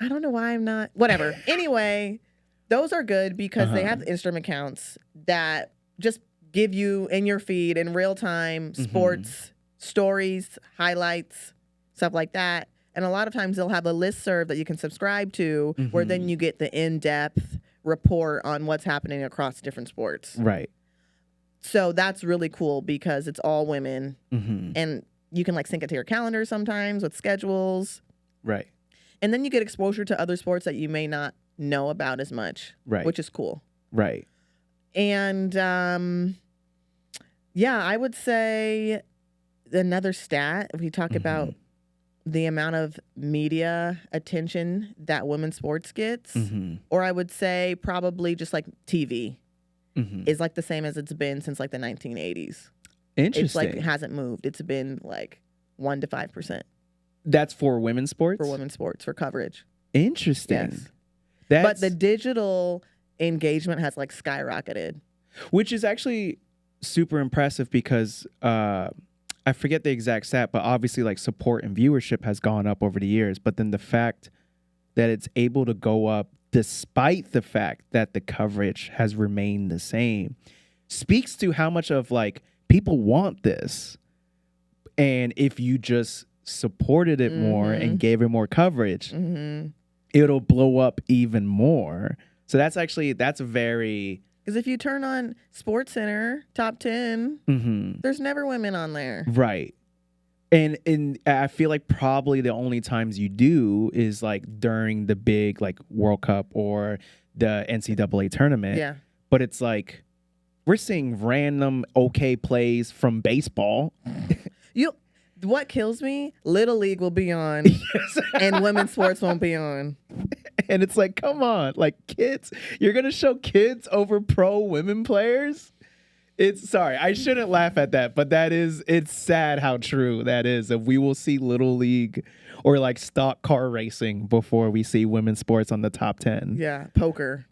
don't know why I'm not. Whatever. Anyway, those are good because they have Instagram accounts that just give you in your feed in real time sports, stories, highlights, stuff like that. And a lot of times they'll have a listserv that you can subscribe to where then you get the in-depth report on what's happening across different sports. Right. So that's really cool because it's all women. And you can like sync it to your calendar sometimes with schedules. Right. And then you get exposure to other sports that you may not know about as much, which is cool. Right. And yeah, I would say another stat, if we talk about the amount of media attention that women's sports gets, or I would say probably just like TV is like the same as it's been since like the 1980s. Interesting. It's like it hasn't moved. It's been like 1 to 5%. That's for women's sports? For women's sports, for coverage. Interesting. Yes. But the digital engagement has like skyrocketed. Which is actually super impressive because I forget the exact stat, but obviously like support and viewership has gone up over the years. But then the fact that it's able to go up despite the fact that the coverage has remained the same speaks to how much of like people want this. And if you just supported it more and gave it more coverage, it'll blow up even more. So that's very... Because if you turn on Sports Center, top 10, there's never women on there. Right. And I feel like probably the only times you do is like during the big like World Cup or the NCAA tournament. Yeah. But it's like we're seeing random okay plays from baseball. What kills me? Little League will be on, and women's sports won't be on. And it's like, come on, like kids, you're gonna show kids over pro women players? Sorry, I shouldn't laugh at that, but it's sad how true that is. If we will see Little League or like stock car racing before we see women's sports on the top 10. Yeah, poker.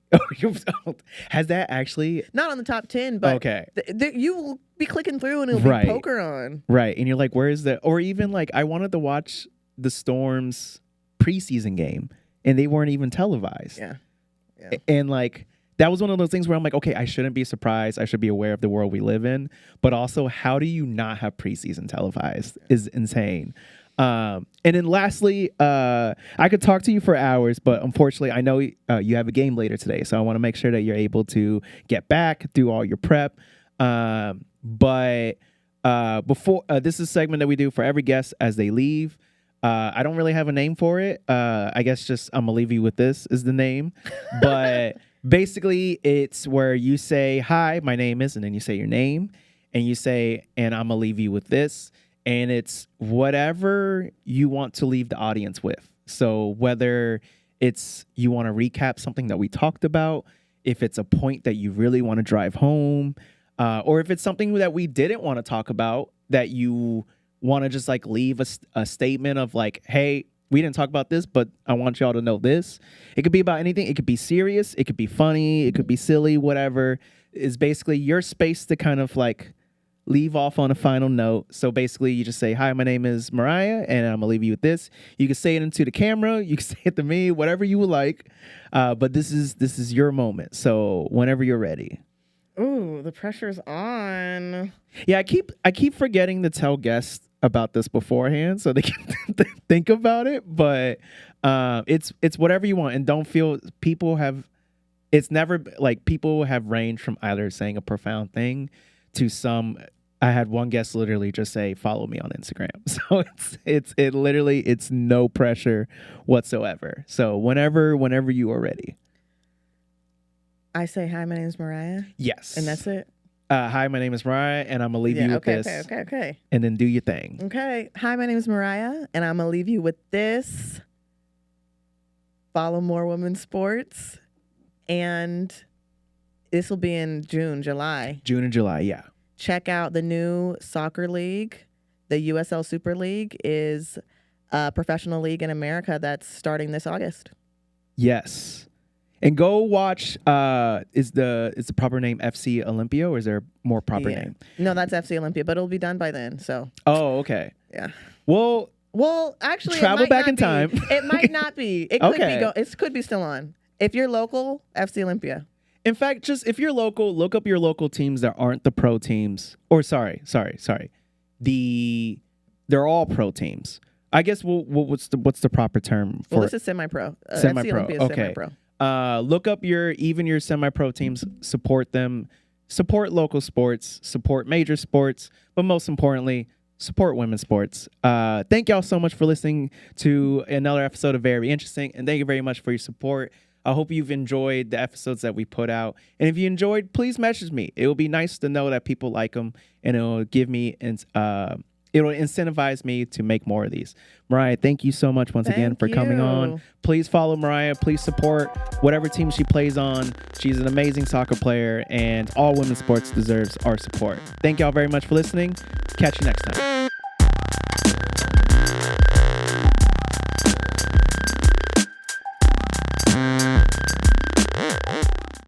Has that actually? Not on the top 10, but okay. You will be clicking through and it'll be poker on. Right, and you're like, where is the? Or even like, I wanted to watch the Storm's preseason game, and they weren't even televised. Yeah. And like, that was one of those things where I'm like, okay, I shouldn't be surprised. I should be aware of the world we live in. But also, how do you not have preseason televised is insane. And then lastly, I could talk to you for hours, but unfortunately, I know you have a game later today. So I want to make sure that you're able to get back, do all your prep. But before this is a segment that we do for every guest as they leave. I don't really have a name for it. I guess just I'm gonna leave you with this is the name. But basically, it's where you say, hi, my name is, and then you say your name, and you say, and I'm gonna leave you with this. And it's whatever you want to leave the audience with. So whether it's you want to recap something that we talked about, if it's a point that you really want to drive home, or if it's something that we didn't want to talk about that you want to just like leave a statement of like, hey, we didn't talk about this, but I want y'all to know this. It could be about anything. It could be serious. It could be funny. It could be silly, whatever. It's basically your space to kind of like leave off on a final note. So basically, you just say, "Hi, my name is Mariah, and I'm gonna leave you with this." You can say it into the camera, you can say it to me, whatever you would like. But this is your moment. So whenever you're ready. Ooh, the pressure's on. Yeah, I keep forgetting to tell guests about this beforehand so they can think about it. But it's whatever you want, and don't feel people have. It's never like people have ranged from either saying a profound thing to some. I had one guest literally just say, "Follow me on Instagram." So it's literally it's no pressure whatsoever. So whenever you are ready. I say, "Hi, my name is Mariah." Yes. And that's it. Hi, my name is Mariah, and I'm gonna leave you with this. Okay. And then do your thing. Okay. Hi, my name is Mariah, and I'm gonna leave you with this. Follow more women's sports, and this will be in June and July. Yeah. Check out the new soccer league. The USL Super League is a professional league in America that's starting this August. Yes. And go watch. Is the proper name FC Olympia, or is there a more proper name? No, that's FC Olympia, but it'll be done by then. So. Oh, okay. Yeah. Well, actually, travel back in time. It might not be. It could Okay. be. It could be still on. If you're local, FC Olympia. In fact, just if you're local, look up your local teams that aren't the pro teams. Or sorry. They're all pro teams. I guess what's the proper term for? Well, this is semi-pro. Semi-pro. FC Olympia is Okay. semi-pro. Look up your semi-pro teams, support them, support local sports, support major sports, but most importantly, support women's sports. Thank y'all so much for listening to another episode of Very Interesting, and thank you very much for your support. I hope you've enjoyed the episodes that we put out, and if you enjoyed, please message me. It will be nice to know that people like them, and it'll give me it'll incentivize me to make more of these. Mariah, thank you so much once again for coming on. Please follow Mariah. Please support whatever team she plays on. She's an amazing soccer player, and all women's sports deserves our support. Thank y'all very much for listening. Catch you next time.